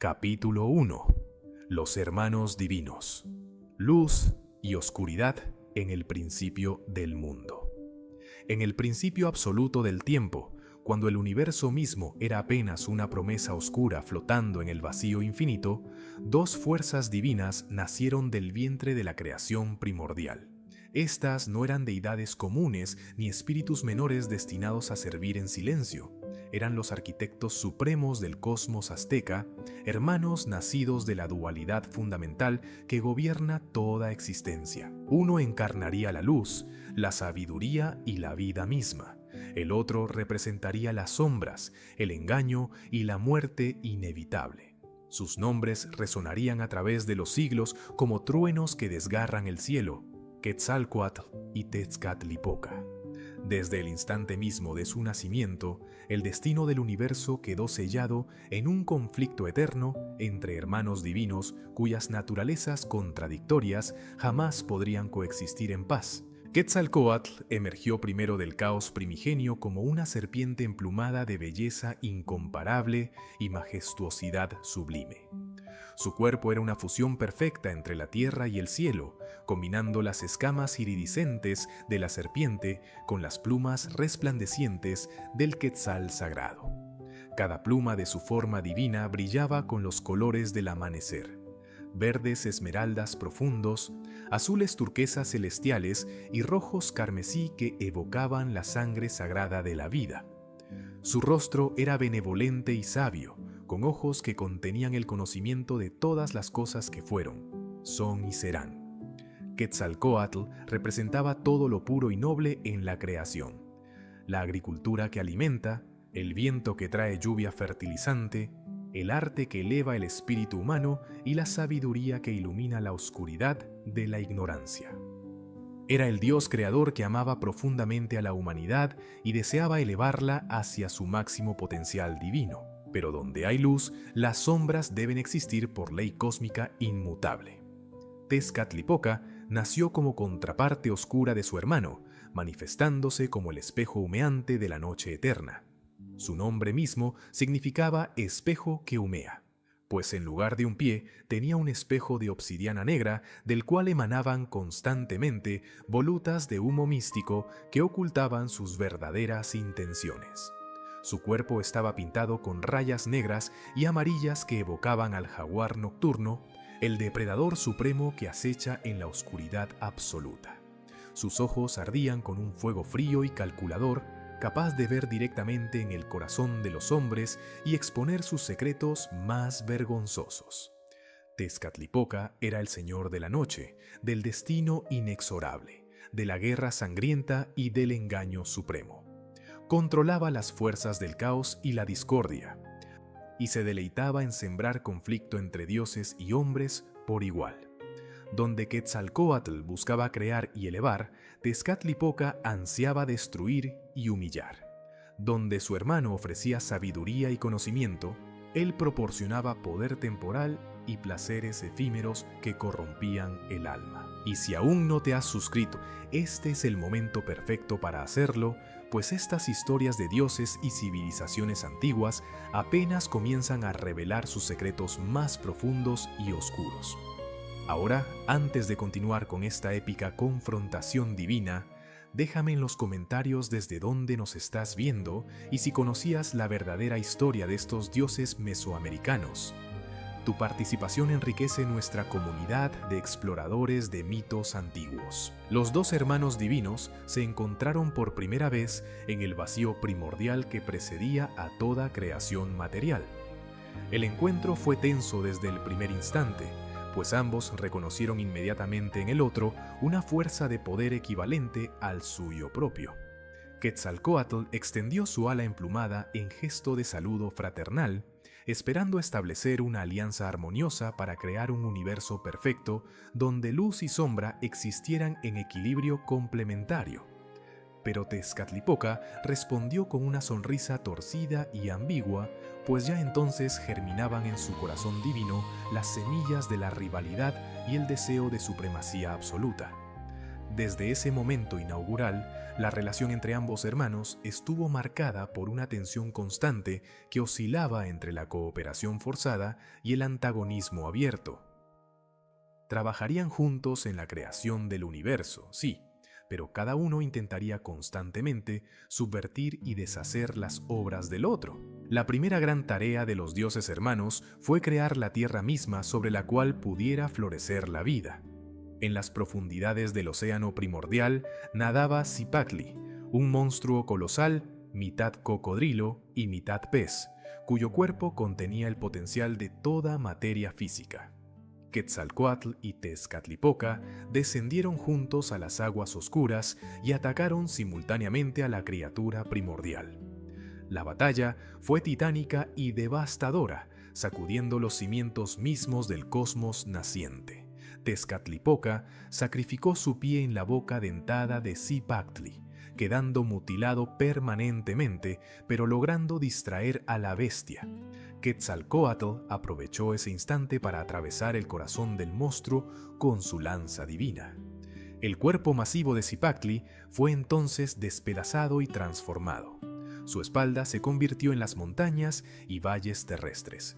Capítulo 1. Los hermanos divinos. Luz y oscuridad en el principio del mundo. En el principio absoluto del tiempo, cuando el universo mismo era apenas una promesa oscura flotando en el vacío infinito, dos fuerzas divinas nacieron del vientre de la creación primordial. Estas no eran deidades comunes ni espíritus menores destinados a servir en silencio. Eran los arquitectos supremos del cosmos azteca, hermanos nacidos de la dualidad fundamental que gobierna toda existencia. Uno encarnaría la luz, la sabiduría y la vida misma. El otro representaría las sombras, el engaño y la muerte inevitable. Sus nombres resonarían a través de los siglos como truenos que desgarran el cielo: Quetzalcóatl y Tezcatlipoca. Desde el instante mismo de su nacimiento, el destino del universo quedó sellado en un conflicto eterno entre hermanos divinos cuyas naturalezas contradictorias jamás podrían coexistir en paz. Quetzalcóatl emergió primero del caos primigenio como una serpiente emplumada de belleza incomparable y majestuosidad sublime. Su cuerpo era una fusión perfecta entre la tierra y el cielo, combinando las escamas iridiscentes de la serpiente con las plumas resplandecientes del quetzal sagrado. Cada pluma de su forma divina brillaba con los colores del amanecer: verdes esmeraldas profundos, azules turquesas celestiales y rojos carmesí que evocaban la sangre sagrada de la vida. Su rostro era benevolente y sabio, con ojos que contenían el conocimiento de todas las cosas que fueron, son y serán. Quetzalcóatl representaba todo lo puro y noble en la creación: la agricultura que alimenta, el viento que trae lluvia fertilizante, el arte que eleva el espíritu humano y la sabiduría que ilumina la oscuridad de la ignorancia. Era el Dios creador que amaba profundamente a la humanidad y deseaba elevarla hacia su máximo potencial divino. Pero donde hay luz, las sombras deben existir por ley cósmica inmutable. Tezcatlipoca nació como contraparte oscura de su hermano, manifestándose como el espejo humeante de la noche eterna. Su nombre mismo significaba espejo que humea, pues en lugar de un pie tenía un espejo de obsidiana negra del cual emanaban constantemente volutas de humo místico que ocultaban sus verdaderas intenciones. Su cuerpo estaba pintado con rayas negras y amarillas que evocaban al jaguar nocturno, el depredador supremo que acecha en la oscuridad absoluta. Sus ojos ardían con un fuego frío y calculador, capaz de ver directamente en el corazón de los hombres y exponer sus secretos más vergonzosos. Tezcatlipoca era el señor de la noche, del destino inexorable, de la guerra sangrienta y del engaño supremo. Controlaba las fuerzas del caos y la discordia, y se deleitaba en sembrar conflicto entre dioses y hombres por igual. Donde Quetzalcóatl buscaba crear y elevar, Tezcatlipoca ansiaba destruir y humillar. Donde su hermano ofrecía sabiduría y conocimiento, él proporcionaba poder temporal y placeres efímeros que corrompían el alma. Y si aún no te has suscrito, este es el momento perfecto para hacerlo, pues estas historias de dioses y civilizaciones antiguas apenas comienzan a revelar sus secretos más profundos y oscuros. Ahora, antes de continuar con esta épica confrontación divina, déjame en los comentarios desde dónde nos estás viendo y si conocías la verdadera historia de estos dioses mesoamericanos. Tu participación enriquece nuestra comunidad de exploradores de mitos antiguos. Los dos hermanos divinos se encontraron por primera vez en el vacío primordial que precedía a toda creación material. El encuentro fue tenso desde el primer instante, pues ambos reconocieron inmediatamente en el otro una fuerza de poder equivalente al suyo propio. Quetzalcóatl extendió su ala emplumada en gesto de saludo fraternal, esperando establecer una alianza armoniosa para crear un universo perfecto donde luz y sombra existieran en equilibrio complementario. Pero Tezcatlipoca respondió con una sonrisa torcida y ambigua, pues ya entonces germinaban en su corazón divino las semillas de la rivalidad y el deseo de supremacía absoluta. Desde ese momento inaugural, la relación entre ambos hermanos estuvo marcada por una tensión constante que oscilaba entre la cooperación forzada y el antagonismo abierto. Trabajarían juntos en la creación del universo, sí, pero cada uno intentaría constantemente subvertir y deshacer las obras del otro. La primera gran tarea de los dioses hermanos fue crear la tierra misma sobre la cual pudiera florecer la vida. En las profundidades del océano primordial nadaba Cipactli, un monstruo colosal, mitad cocodrilo y mitad pez, cuyo cuerpo contenía el potencial de toda materia física. Quetzalcóatl y Tezcatlipoca descendieron juntos a las aguas oscuras y atacaron simultáneamente a la criatura primordial. La batalla fue titánica y devastadora, sacudiendo los cimientos mismos del cosmos naciente. Tezcatlipoca sacrificó su pie en la boca dentada de Cipactli, quedando mutilado permanentemente, pero logrando distraer a la bestia. Quetzalcóatl aprovechó ese instante para atravesar el corazón del monstruo con su lanza divina. El cuerpo masivo de Cipactli fue entonces despedazado y transformado. Su espalda se convirtió en las montañas y valles terrestres.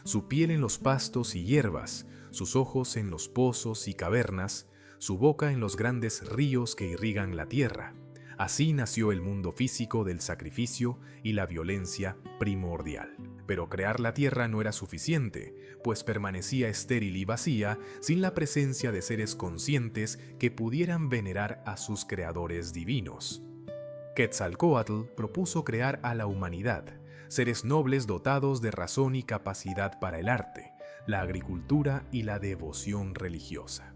Su piel en los pastos y hierbas, sus ojos en los pozos y cavernas, su boca en los grandes ríos que irrigan la tierra. Así nació el mundo físico del sacrificio y la violencia primordial. Pero crear la tierra no era suficiente, pues permanecía estéril y vacía sin la presencia de seres conscientes que pudieran venerar a sus creadores divinos. Quetzalcóatl propuso crear a la humanidad, seres nobles dotados de razón y capacidad para el arte, la agricultura y la devoción religiosa.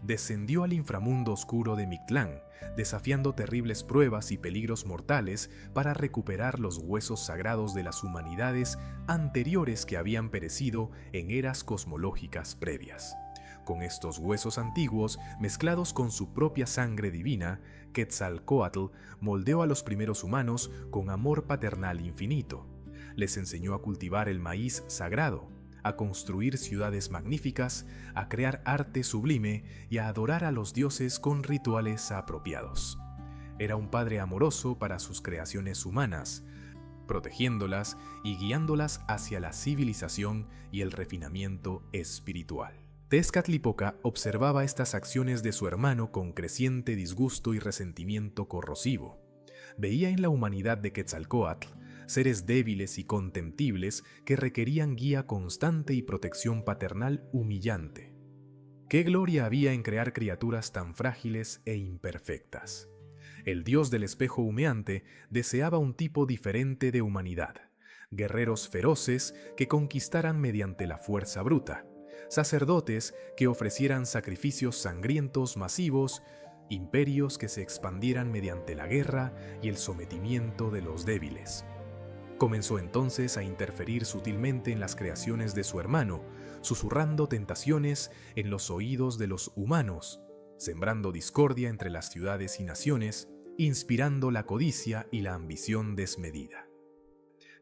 Descendió al inframundo oscuro de Mictlán, desafiando terribles pruebas y peligros mortales para recuperar los huesos sagrados de las humanidades anteriores que habían perecido en eras cosmológicas previas. Con estos huesos antiguos, mezclados con su propia sangre divina, Quetzalcóatl moldeó a los primeros humanos con amor paternal infinito. Les enseñó a cultivar el maíz sagrado, a construir ciudades magníficas, a crear arte sublime y a adorar a los dioses con rituales apropiados. Era un padre amoroso para sus creaciones humanas, protegiéndolas y guiándolas hacia la civilización y el refinamiento espiritual. Tezcatlipoca observaba estas acciones de su hermano con creciente disgusto y resentimiento corrosivo. Veía en la humanidad de Quetzalcóatl seres débiles y contemptibles que requerían guía constante y protección paternal humillante. ¿Qué gloria había en crear criaturas tan frágiles e imperfectas? El dios del espejo humeante deseaba un tipo diferente de humanidad, guerreros feroces que conquistaran mediante la fuerza bruta, sacerdotes que ofrecieran sacrificios sangrientos masivos, imperios que se expandieran mediante la guerra y el sometimiento de los débiles. Comenzó entonces a interferir sutilmente en las creaciones de su hermano, susurrando tentaciones en los oídos de los humanos, sembrando discordia entre las ciudades y naciones, inspirando la codicia y la ambición desmedida.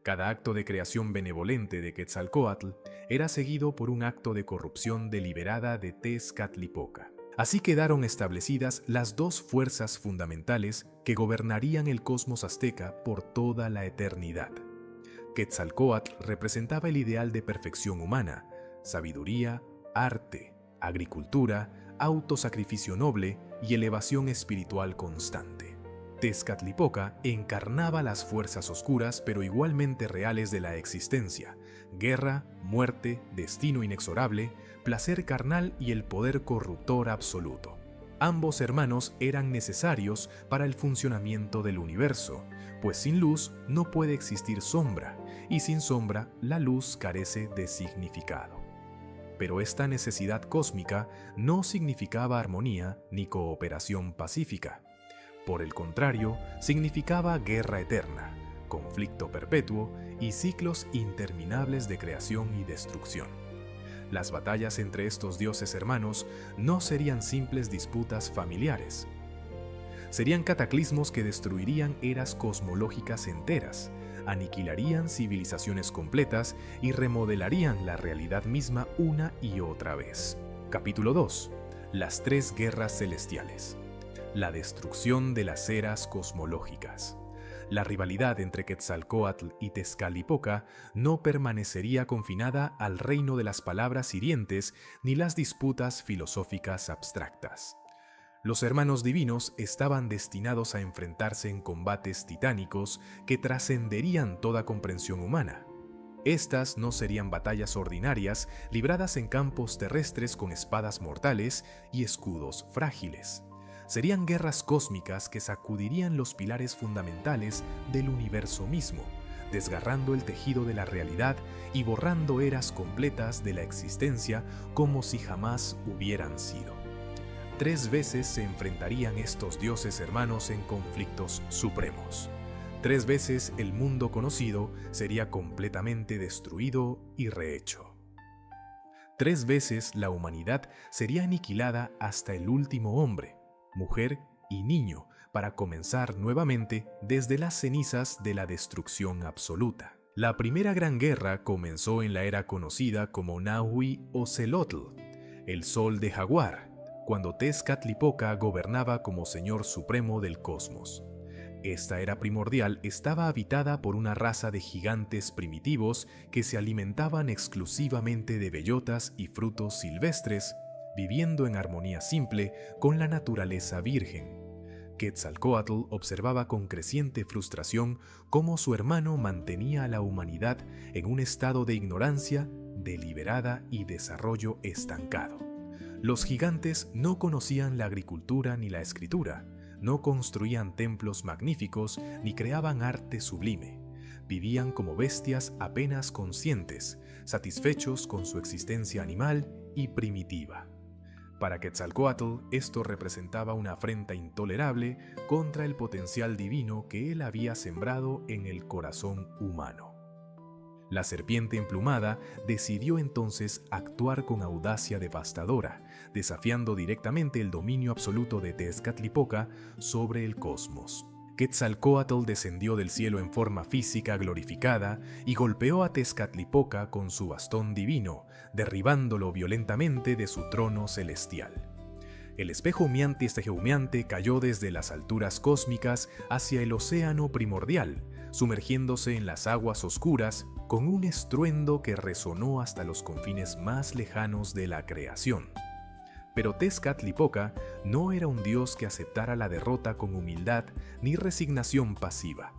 Cada acto de creación benevolente de Quetzalcóatl era seguido por un acto de corrupción deliberada de Tezcatlipoca. Así quedaron establecidas las dos fuerzas fundamentales que gobernarían el cosmos azteca por toda la eternidad. Quetzalcóatl representaba el ideal de perfección humana, sabiduría, arte, agricultura, autosacrificio noble y elevación espiritual constante. Tezcatlipoca encarnaba las fuerzas oscuras pero igualmente reales de la existencia: guerra, muerte, destino inexorable, placer carnal y el poder corruptor absoluto. Ambos hermanos eran necesarios para el funcionamiento del universo, pues sin luz no puede existir sombra, y sin sombra la luz carece de significado. Pero esta necesidad cósmica no significaba armonía ni cooperación pacífica. Por el contrario, significaba guerra eterna, conflicto perpetuo y ciclos interminables de creación y destrucción. Las batallas entre estos dioses hermanos no serían simples disputas familiares. Serían cataclismos que destruirían eras cosmológicas enteras, aniquilarían civilizaciones completas y remodelarían la realidad misma una y otra vez. Capítulo 2. Las tres guerras celestiales. la destrucción de las eras cosmológicas. La rivalidad entre Quetzalcóatl y Tezcatlipoca no permanecería confinada al reino de las palabras hirientes ni las disputas filosóficas abstractas. Los hermanos divinos estaban destinados a enfrentarse en combates titánicos que trascenderían toda comprensión humana. Estas no serían batallas ordinarias libradas en campos terrestres con espadas mortales y escudos frágiles. Serían guerras cósmicas que sacudirían los pilares fundamentales del universo mismo, desgarrando el tejido de la realidad y borrando eras completas de la existencia como si jamás hubieran sido. 3 veces se enfrentarían estos dioses hermanos en conflictos supremos. 3 veces el mundo conocido sería completamente destruido y rehecho. 3 veces la humanidad sería aniquilada hasta el último hombre, mujer y niño, para comenzar nuevamente desde las cenizas de la destrucción absoluta. La primera gran guerra comenzó en la era conocida como Nahui Ocelotl, el sol de Jaguar, cuando Tezcatlipoca gobernaba como señor supremo del cosmos. Esta era primordial estaba habitada por una raza de gigantes primitivos que se alimentaban exclusivamente de bellotas y frutos silvestres, viviendo en armonía simple con la naturaleza virgen. Quetzalcóatl observaba con creciente frustración cómo su hermano mantenía a la humanidad en un estado de ignorancia deliberada y desarrollo estancado. Los gigantes no conocían la agricultura ni la escritura, no construían templos magníficos ni creaban arte sublime. Vivían como bestias apenas conscientes, satisfechos con su existencia animal y primitiva. Para Quetzalcóatl, esto representaba una afrenta intolerable contra el potencial divino que él había sembrado en el corazón humano. La serpiente emplumada decidió entonces actuar con audacia devastadora, desafiando directamente el dominio absoluto de Tezcatlipoca sobre el cosmos. Quetzalcóatl descendió del cielo en forma física glorificada y golpeó a Tezcatlipoca con su bastón divino, derribándolo violentamente de su trono celestial. El espejo humeante cayó desde las alturas cósmicas hacia el océano primordial, sumergiéndose en las aguas oscuras con un estruendo que resonó hasta los confines más lejanos de la creación. Pero Tezcatlipoca no era un dios que aceptara la derrota con humildad ni resignación pasiva.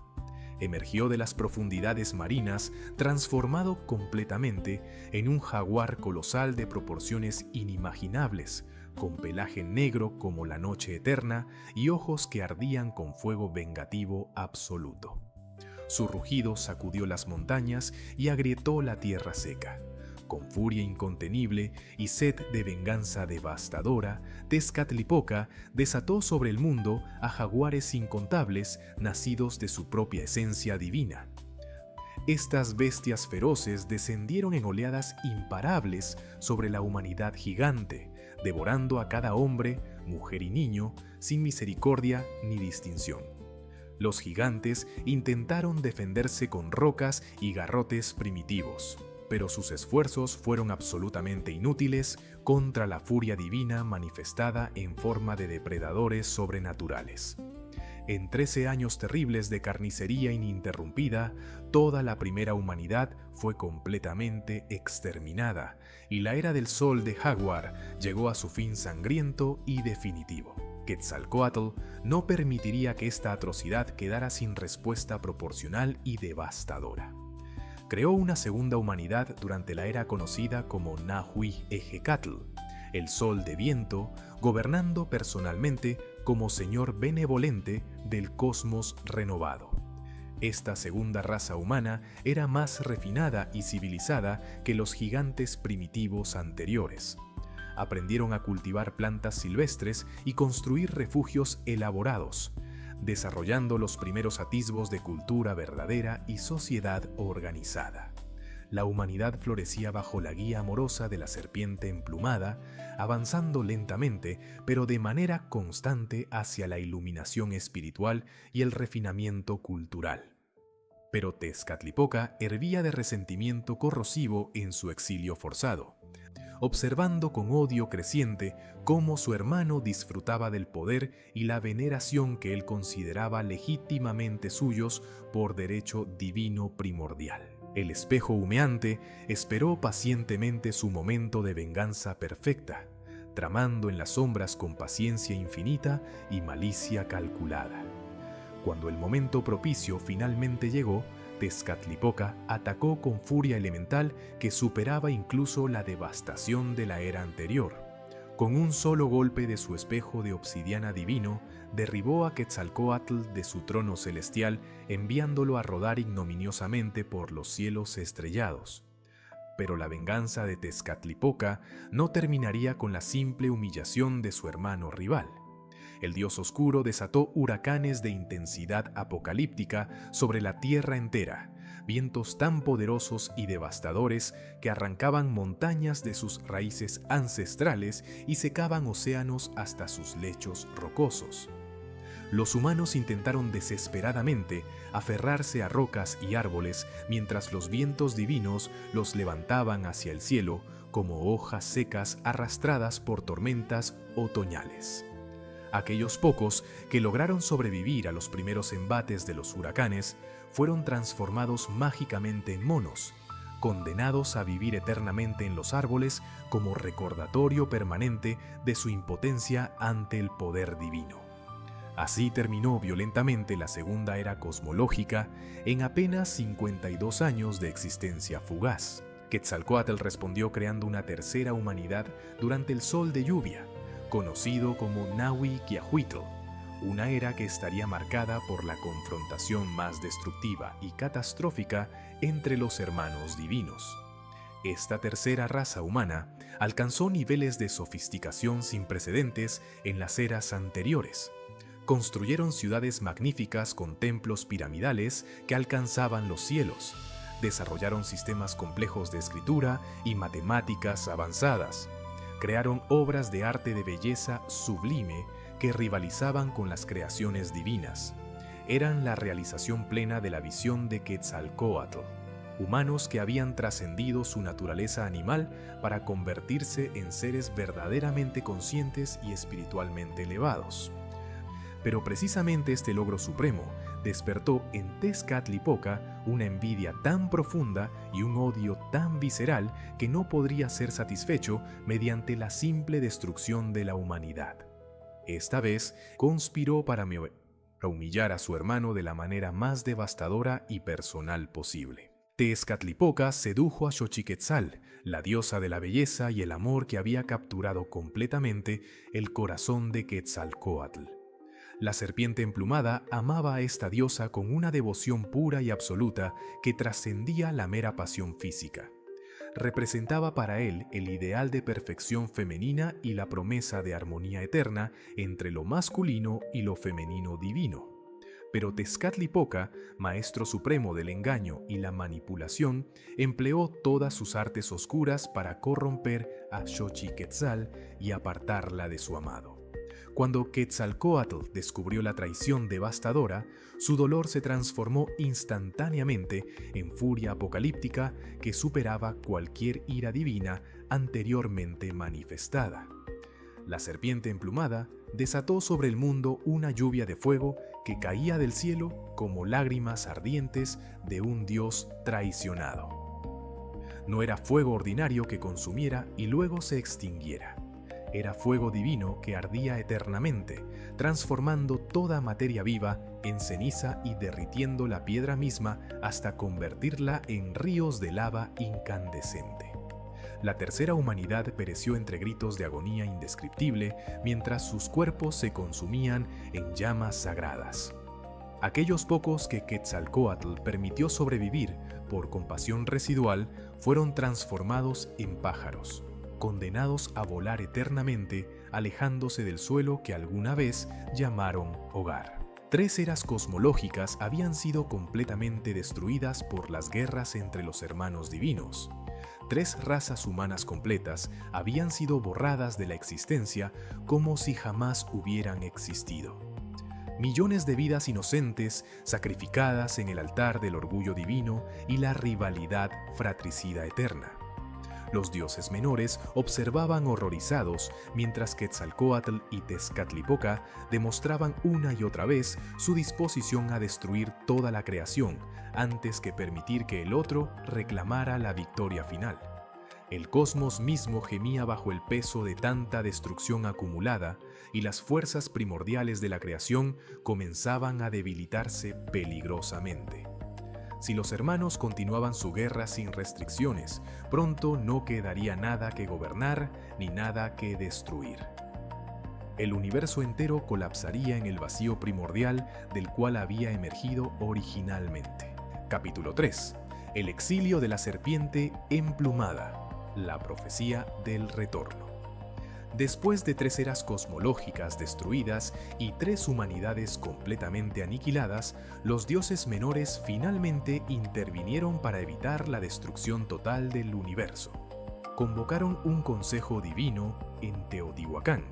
Emergió de las profundidades marinas transformado completamente en un jaguar colosal de proporciones inimaginables, con pelaje negro como la noche eterna y ojos que ardían con fuego vengativo absoluto. Su rugido sacudió las montañas y agrietó la tierra seca. Con furia incontenible y sed de venganza devastadora, Tezcatlipoca desató sobre el mundo a jaguares incontables nacidos de su propia esencia divina. Estas bestias feroces descendieron en oleadas imparables sobre la humanidad gigante, devorando a cada hombre, mujer y niño, sin misericordia ni distinción. Los gigantes intentaron defenderse con rocas y garrotes primitivos, pero sus esfuerzos fueron absolutamente inútiles contra la furia divina manifestada en forma de depredadores sobrenaturales. En 13 años terribles de carnicería ininterrumpida, toda la primera humanidad fue completamente exterminada, y la era del sol de Jaguar llegó a su fin sangriento y definitivo. Quetzalcóatl no permitiría que esta atrocidad quedara sin respuesta proporcional y devastadora. Creó una segunda humanidad durante la era conocida como Nahui Ejecatl, el sol de viento, gobernando personalmente como señor benevolente del cosmos renovado. Esta segunda raza humana era más refinada y civilizada que los gigantes primitivos anteriores. Aprendieron a cultivar plantas silvestres y construir refugios elaborados, desarrollando los primeros atisbos de cultura verdadera y sociedad organizada. La humanidad florecía bajo la guía amorosa de la serpiente emplumada, avanzando lentamente, pero de manera constante hacia la iluminación espiritual y el refinamiento cultural. Pero Tezcatlipoca hervía de resentimiento corrosivo en su exilio forzado. observando con odio creciente cómo su hermano disfrutaba del poder y la veneración que él consideraba legítimamente suyos por derecho divino primordial. El espejo humeante esperó pacientemente su momento de venganza perfecta, tramando en las sombras con paciencia infinita y malicia calculada. Cuando el momento propicio finalmente llegó, Tezcatlipoca atacó con furia elemental que superaba incluso la devastación de la era anterior. Con un solo golpe de su espejo de obsidiana divino, derribó a Quetzalcóatl de su trono celestial, enviándolo a rodar ignominiosamente por los cielos estrellados. Pero la venganza de Tezcatlipoca no terminaría con la simple humillación de su hermano rival. El dios oscuro desató huracanes de intensidad apocalíptica sobre la tierra entera, vientos tan poderosos y devastadores que arrancaban montañas de sus raíces ancestrales y secaban océanos hasta sus lechos rocosos. Los humanos intentaron desesperadamente aferrarse a rocas y árboles mientras los vientos divinos los levantaban hacia el cielo como hojas secas arrastradas por tormentas otoñales. Aquellos pocos que lograron sobrevivir a los primeros embates de los huracanes fueron transformados mágicamente en monos, condenados a vivir eternamente en los árboles como recordatorio permanente de su impotencia ante el poder divino. Así terminó violentamente la segunda era cosmológica en apenas 52 años de existencia fugaz. Quetzalcóatl respondió creando una tercera humanidad durante el sol de lluvia, conocido como Nahui-Kiahuitl, una era que estaría marcada por la confrontación más destructiva y catastrófica entre los hermanos divinos. Esta tercera raza humana alcanzó niveles de sofisticación sin precedentes en las eras anteriores. Construyeron ciudades magníficas con templos piramidales que alcanzaban los cielos. Desarrollaron sistemas complejos de escritura y matemáticas avanzadas. Crearon obras de arte de belleza sublime que rivalizaban con las creaciones divinas. Eran la realización plena de la visión de Quetzalcóatl, humanos que habían trascendido su naturaleza animal para convertirse en seres verdaderamente conscientes y espiritualmente elevados. Pero precisamente este logro supremo despertó en Tezcatlipoca una envidia tan profunda y un odio tan visceral que no podría ser satisfecho mediante la simple destrucción de la humanidad. Esta vez conspiró para humillar a su hermano de la manera más devastadora y personal posible. Tezcatlipoca sedujo a Xochiquetzal, la diosa de la belleza y el amor que había capturado completamente el corazón de Quetzalcóatl. La serpiente emplumada amaba a esta diosa con una devoción pura y absoluta que trascendía la mera pasión física. Representaba para él el ideal de perfección femenina y la promesa de armonía eterna entre lo masculino y lo femenino divino. Pero Tezcatlipoca, maestro supremo del engaño y la manipulación, empleó todas sus artes oscuras para corromper a Xochiquetzal y apartarla de su amado. Cuando Quetzalcóatl descubrió la traición devastadora, su dolor se transformó instantáneamente en furia apocalíptica que superaba cualquier ira divina anteriormente manifestada. La serpiente emplumada desató sobre el mundo una lluvia de fuego que caía del cielo como lágrimas ardientes de un dios traicionado. No era fuego ordinario que consumiera y luego se extinguiera. Era fuego divino que ardía eternamente, transformando toda materia viva en ceniza y derritiendo la piedra misma hasta convertirla en ríos de lava incandescente. La tercera humanidad pereció entre gritos de agonía indescriptible mientras sus cuerpos se consumían en llamas sagradas. Aquellos pocos que Quetzalcóatl permitió sobrevivir por compasión residual fueron transformados en pájaros, condenados a volar eternamente, alejándose del suelo que alguna vez llamaron hogar. 3 eras cosmológicas habían sido completamente destruidas por las guerras entre los hermanos divinos. 3 razas humanas completas habían sido borradas de la existencia como si jamás hubieran existido. Millones de vidas inocentes sacrificadas en el altar del orgullo divino y la rivalidad fratricida eterna. Los dioses menores observaban horrorizados, mientras Quetzalcóatl y Tezcatlipoca demostraban una y otra vez su disposición a destruir toda la creación, antes que permitir que el otro reclamara la victoria final. El cosmos mismo gemía bajo el peso de tanta destrucción acumulada, y las fuerzas primordiales de la creación comenzaban a debilitarse peligrosamente. Si los hermanos continuaban su guerra sin restricciones, pronto no quedaría nada que gobernar ni nada que destruir. El universo entero colapsaría en el vacío primordial del cual había emergido originalmente. Capítulo 3. El exilio de la serpiente emplumada. La profecía del retorno. Después de 3 eras cosmológicas destruidas y 3 humanidades completamente aniquiladas, los dioses menores finalmente intervinieron para evitar la destrucción total del universo. Convocaron un consejo divino en Teotihuacán,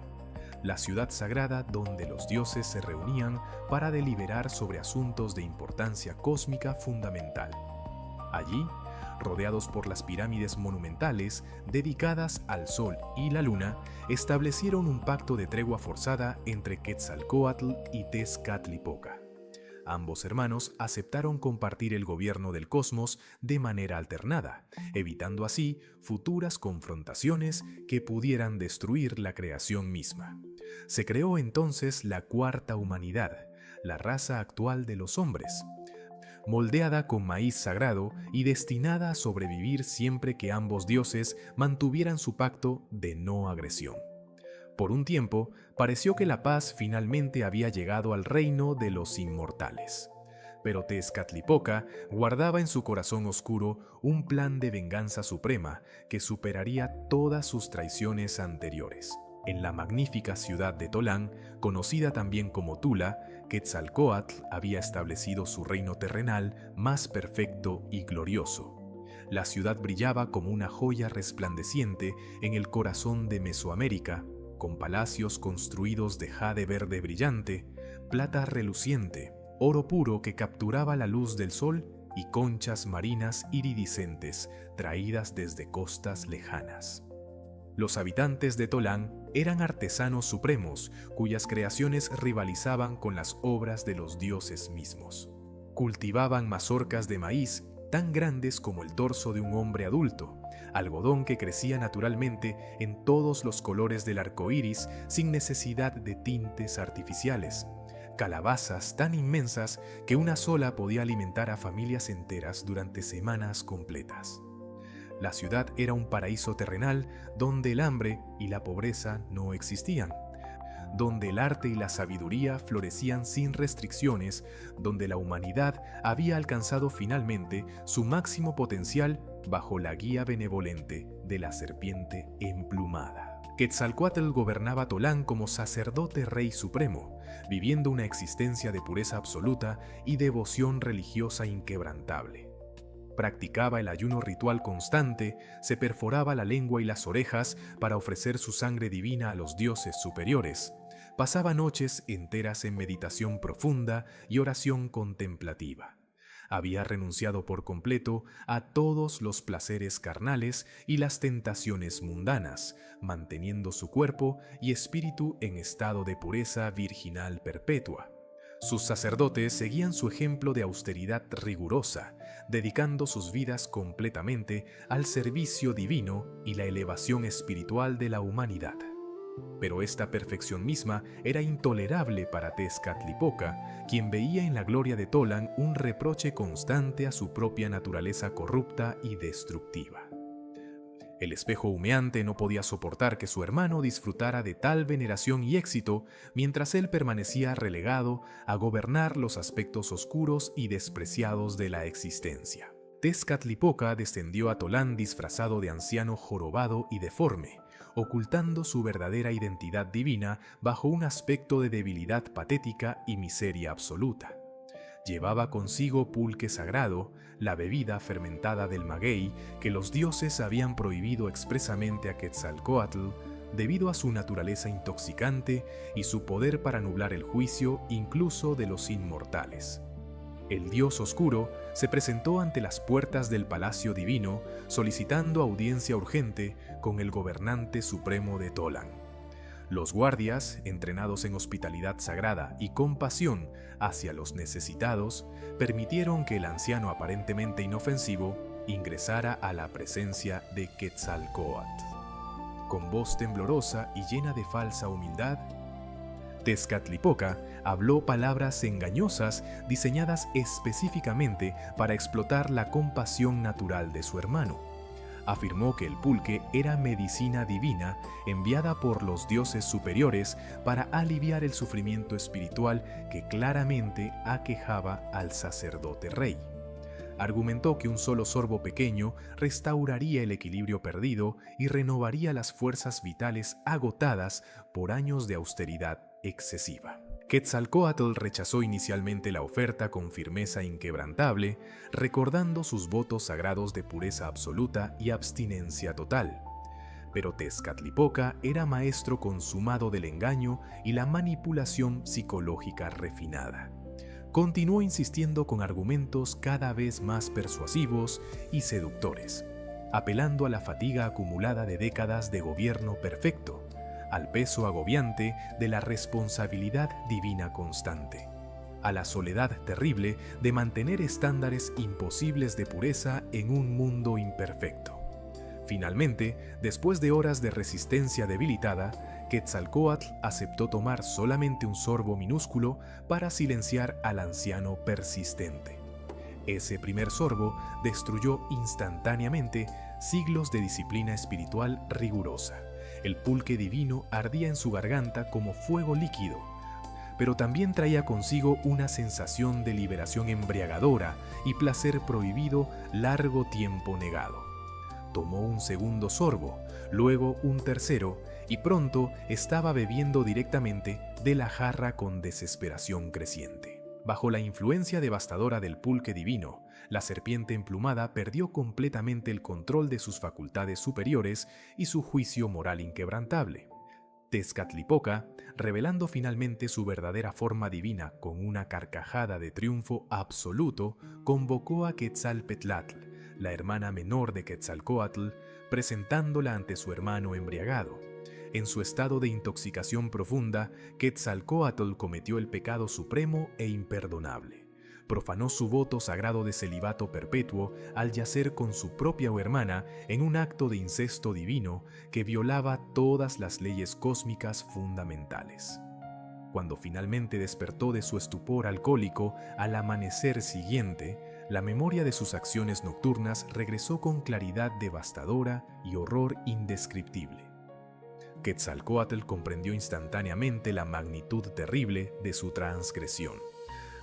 la ciudad sagrada donde los dioses se reunían para deliberar sobre asuntos de importancia cósmica fundamental. Allí, rodeados por las pirámides monumentales dedicadas al Sol y la Luna, establecieron un pacto de tregua forzada entre Quetzalcóatl y Tezcatlipoca. Ambos hermanos aceptaron compartir el gobierno del cosmos de manera alternada, evitando así futuras confrontaciones que pudieran destruir la creación misma. Se creó entonces la cuarta humanidad, la raza actual de los hombres, moldeada con maíz sagrado y destinada a sobrevivir siempre que ambos dioses mantuvieran su pacto de no agresión. Por un tiempo, pareció que la paz finalmente había llegado al reino de los inmortales. Pero Tezcatlipoca guardaba en su corazón oscuro un plan de venganza suprema que superaría todas sus traiciones anteriores. En la magnífica ciudad de Tolán, conocida también como Tula, Quetzalcóatl había establecido su reino terrenal más perfecto y glorioso. La ciudad brillaba como una joya resplandeciente en el corazón de Mesoamérica, con palacios construidos de jade verde brillante, plata reluciente, oro puro que capturaba la luz del sol y conchas marinas iridiscentes traídas desde costas lejanas. Los habitantes de Tolán eran artesanos supremos cuyas creaciones rivalizaban con las obras de los dioses mismos. Cultivaban mazorcas de maíz tan grandes como el torso de un hombre adulto, algodón que crecía naturalmente en todos los colores del arco iris sin necesidad de tintes artificiales, calabazas tan inmensas que una sola podía alimentar a familias enteras durante semanas completas. La ciudad era un paraíso terrenal donde el hambre y la pobreza no existían, donde el arte y la sabiduría florecían sin restricciones, donde la humanidad había alcanzado finalmente su máximo potencial bajo la guía benevolente de la serpiente emplumada. Quetzalcóatl gobernaba Tolán como sacerdote rey supremo, viviendo una existencia de pureza absoluta y devoción religiosa inquebrantable. Practicaba el ayuno ritual constante, se perforaba la lengua y las orejas para ofrecer su sangre divina a los dioses superiores. Pasaba noches enteras en meditación profunda y oración contemplativa. Había renunciado por completo a todos los placeres carnales y las tentaciones mundanas, manteniendo su cuerpo y espíritu en estado de pureza virginal perpetua. Sus sacerdotes seguían su ejemplo de austeridad rigurosa, dedicando sus vidas completamente al servicio divino y la elevación espiritual de la humanidad. Pero esta perfección misma era intolerable para Tezcatlipoca, quien veía en la gloria de Tolán un reproche constante a su propia naturaleza corrupta y destructiva. El espejo humeante no podía soportar que su hermano disfrutara de tal veneración y éxito mientras él permanecía relegado a gobernar los aspectos oscuros y despreciados de la existencia. Tezcatlipoca descendió a Tolán disfrazado de anciano jorobado y deforme, ocultando su verdadera identidad divina bajo un aspecto de debilidad patética y miseria absoluta. Llevaba consigo pulque sagrado, la bebida fermentada del maguey que los dioses habían prohibido expresamente a Quetzalcóatl debido a su naturaleza intoxicante y su poder para nublar el juicio incluso de los inmortales. El dios oscuro se presentó ante las puertas del palacio divino solicitando audiencia urgente con el gobernante supremo de Tolan. Los guardias, entrenados en hospitalidad sagrada y compasión hacia los necesitados, permitieron que el anciano aparentemente inofensivo ingresara a la presencia de Quetzalcóatl. Con voz temblorosa y llena de falsa humildad, Tezcatlipoca habló palabras engañosas diseñadas específicamente para explotar la compasión natural de su hermano. Afirmó que el pulque era medicina divina enviada por los dioses superiores para aliviar el sufrimiento espiritual que claramente aquejaba al sacerdote rey. Argumentó que un solo sorbo pequeño restauraría el equilibrio perdido y renovaría las fuerzas vitales agotadas por años de austeridad excesiva. Quetzalcóatl rechazó inicialmente la oferta con firmeza inquebrantable, recordando sus votos sagrados de pureza absoluta y abstinencia total. Pero Tezcatlipoca era maestro consumado del engaño y la manipulación psicológica refinada. Continuó insistiendo con argumentos cada vez más persuasivos y seductores, apelando a la fatiga acumulada de décadas de gobierno perfecto, al peso agobiante de la responsabilidad divina constante, a la soledad terrible de mantener estándares imposibles de pureza en un mundo imperfecto. Finalmente, después de horas de resistencia debilitada, Quetzalcóatl aceptó tomar solamente un sorbo minúsculo para silenciar al anciano persistente. Ese primer sorbo destruyó instantáneamente siglos de disciplina espiritual rigurosa. El pulque divino ardía en su garganta como fuego líquido, pero también traía consigo una sensación de liberación embriagadora y placer prohibido largo tiempo negado. Tomó un segundo sorbo, luego un tercero, y pronto estaba bebiendo directamente de la jarra con desesperación creciente. Bajo la influencia devastadora del pulque divino, la serpiente emplumada perdió completamente el control de sus facultades superiores y su juicio moral inquebrantable. Tezcatlipoca, revelando finalmente su verdadera forma divina con una carcajada de triunfo absoluto, convocó a Quetzalpetlatl, la hermana menor de Quetzalcóatl, presentándola ante su hermano embriagado. En su estado de intoxicación profunda, Quetzalcóatl cometió el pecado supremo e imperdonable. Profanó su voto sagrado de celibato perpetuo al yacer con su propia hermana en un acto de incesto divino que violaba todas las leyes cósmicas fundamentales. Cuando finalmente despertó de su estupor alcohólico al amanecer siguiente, la memoria de sus acciones nocturnas regresó con claridad devastadora y horror indescriptible. Quetzalcóatl comprendió instantáneamente la magnitud terrible de su transgresión.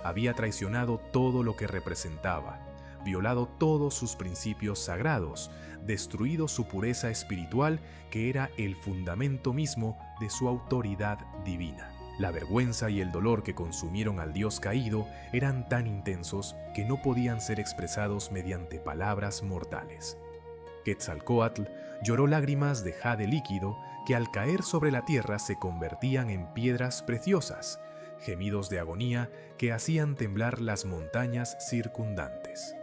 Había traicionado todo lo que representaba, violado todos sus principios sagrados, destruido su pureza espiritual que era el fundamento mismo de su autoridad divina. La vergüenza y el dolor que consumieron al dios caído eran tan intensos que no podían ser expresados mediante palabras mortales. Quetzalcóatl lloró lágrimas de jade líquido que al caer sobre la tierra se convertían en piedras preciosas, gemidos de agonía que hacían temblar las montañas circundantes.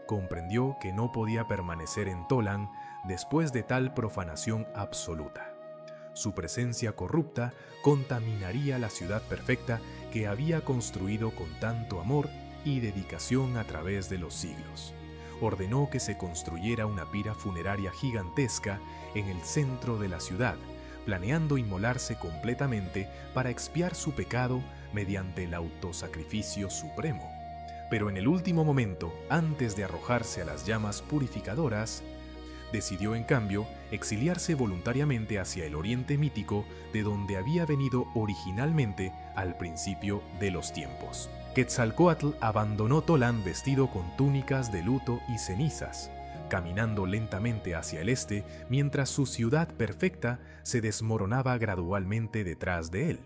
Comprendió que no podía permanecer en Tolan después de tal profanación absoluta. Su presencia corrupta contaminaría la ciudad perfecta que había construido con tanto amor y dedicación a través de los siglos. Ordenó que se construyera una pira funeraria gigantesca en el centro de la ciudad, planeando inmolarse completamente para expiar su pecado mediante el autosacrificio supremo. Pero en el último momento, antes de arrojarse a las llamas purificadoras, decidió en cambio exiliarse voluntariamente hacia el oriente mítico de donde había venido originalmente al principio de los tiempos. Quetzalcóatl abandonó Tolan vestido con túnicas de luto y cenizas, caminando lentamente hacia el este mientras su ciudad perfecta se desmoronaba gradualmente detrás de él.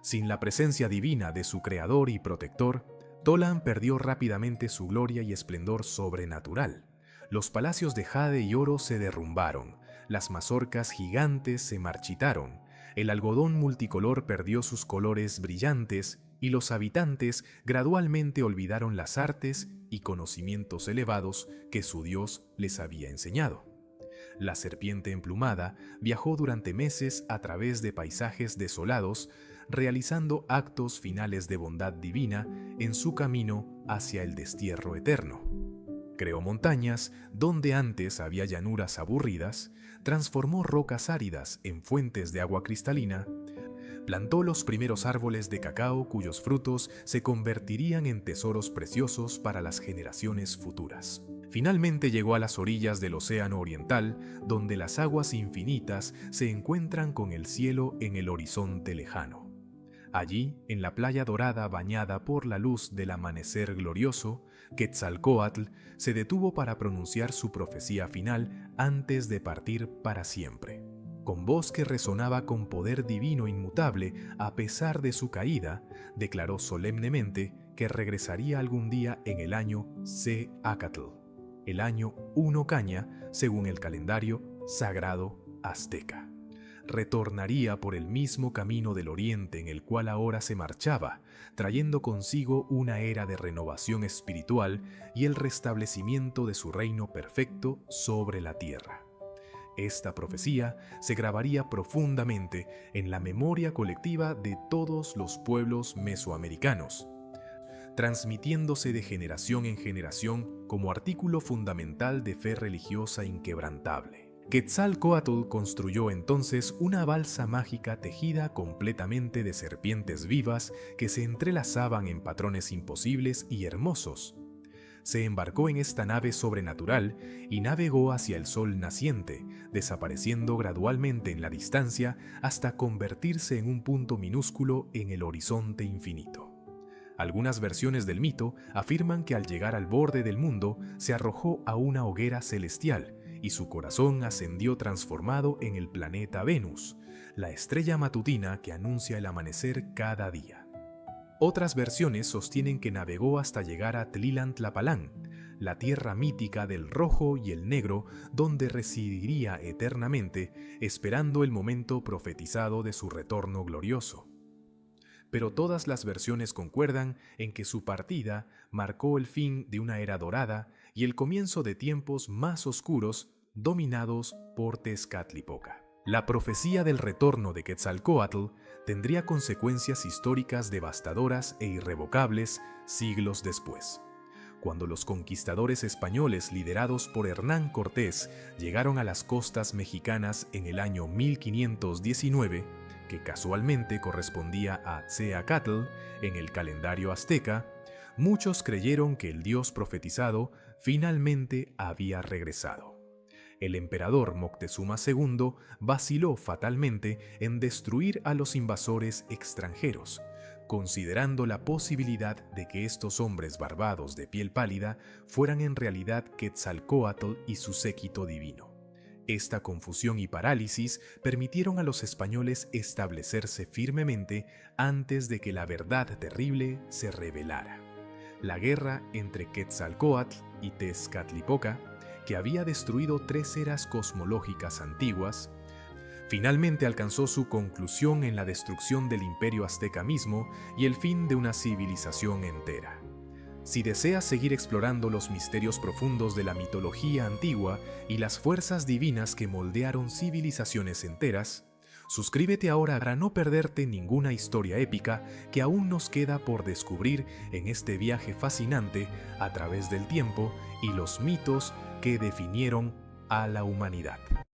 Sin la presencia divina de su creador y protector, Tolan perdió rápidamente su gloria y esplendor sobrenatural. Los palacios de jade y oro se derrumbaron, las mazorcas gigantes se marchitaron, el algodón multicolor perdió sus colores brillantes y los habitantes gradualmente olvidaron las artes y conocimientos elevados que su dios les había enseñado. La serpiente emplumada viajó durante meses a través de paisajes desolados, realizando actos finales de bondad divina en su camino hacia el destierro eterno. Creó montañas donde antes había llanuras aburridas, transformó rocas áridas en fuentes de agua cristalina, plantó los primeros árboles de cacao cuyos frutos se convertirían en tesoros preciosos para las generaciones futuras. Finalmente llegó a las orillas del Océano Oriental, donde las aguas infinitas se encuentran con el cielo en el horizonte lejano. Allí, en la playa dorada bañada por la luz del amanecer glorioso, Quetzalcóatl se detuvo para pronunciar su profecía final antes de partir para siempre. Con voz que resonaba con poder divino inmutable a pesar de su caída, declaró solemnemente que regresaría algún día en el año Céacatl, el año 1 Caña, según el calendario sagrado azteca. Retornaría por el mismo camino del oriente en el cual ahora se marchaba, trayendo consigo una era de renovación espiritual y el restablecimiento de su reino perfecto sobre la tierra. Esta profecía se grabaría profundamente en la memoria colectiva de todos los pueblos mesoamericanos, transmitiéndose de generación en generación como artículo fundamental de fe religiosa inquebrantable. Quetzalcóatl construyó entonces una balsa mágica tejida completamente de serpientes vivas que se entrelazaban en patrones imposibles y hermosos. Se embarcó en esta nave sobrenatural y navegó hacia el sol naciente, desapareciendo gradualmente en la distancia hasta convertirse en un punto minúsculo en el horizonte infinito. Algunas versiones del mito afirman que al llegar al borde del mundo se arrojó a una hoguera celestial y su corazón ascendió transformado en el planeta Venus, la estrella matutina que anuncia el amanecer cada día. Otras versiones sostienen que navegó hasta llegar a Tlilan-Tlapalán, la tierra mítica del rojo y el negro, donde residiría eternamente, esperando el momento profetizado de su retorno glorioso. Pero todas las versiones concuerdan en que su partida marcó el fin de una era dorada y el comienzo de tiempos más oscuros dominados por Tezcatlipoca. La profecía del retorno de Quetzalcóatl tendría consecuencias históricas devastadoras e irrevocables siglos después. Cuando los conquistadores españoles liderados por Hernán Cortés llegaron a las costas mexicanas en el año 1519, que casualmente correspondía a Tzeacatl en el calendario azteca, muchos creyeron que el dios profetizado finalmente había regresado. El emperador Moctezuma II vaciló fatalmente en destruir a los invasores extranjeros, considerando la posibilidad de que estos hombres barbados de piel pálida fueran en realidad Quetzalcóatl y su séquito divino. Esta confusión y parálisis permitieron a los españoles establecerse firmemente antes de que la verdad terrible se revelara. La guerra entre Quetzalcóatl y Tezcatlipoca, que había destruido 3 eras cosmológicas antiguas, finalmente alcanzó su conclusión en la destrucción del imperio azteca mismo y el fin de una civilización entera. Si deseas seguir explorando los misterios profundos de la mitología antigua y las fuerzas divinas que moldearon civilizaciones enteras, suscríbete ahora para no perderte ninguna historia épica que aún nos queda por descubrir en este viaje fascinante a través del tiempo y los mitos que definieron a la humanidad.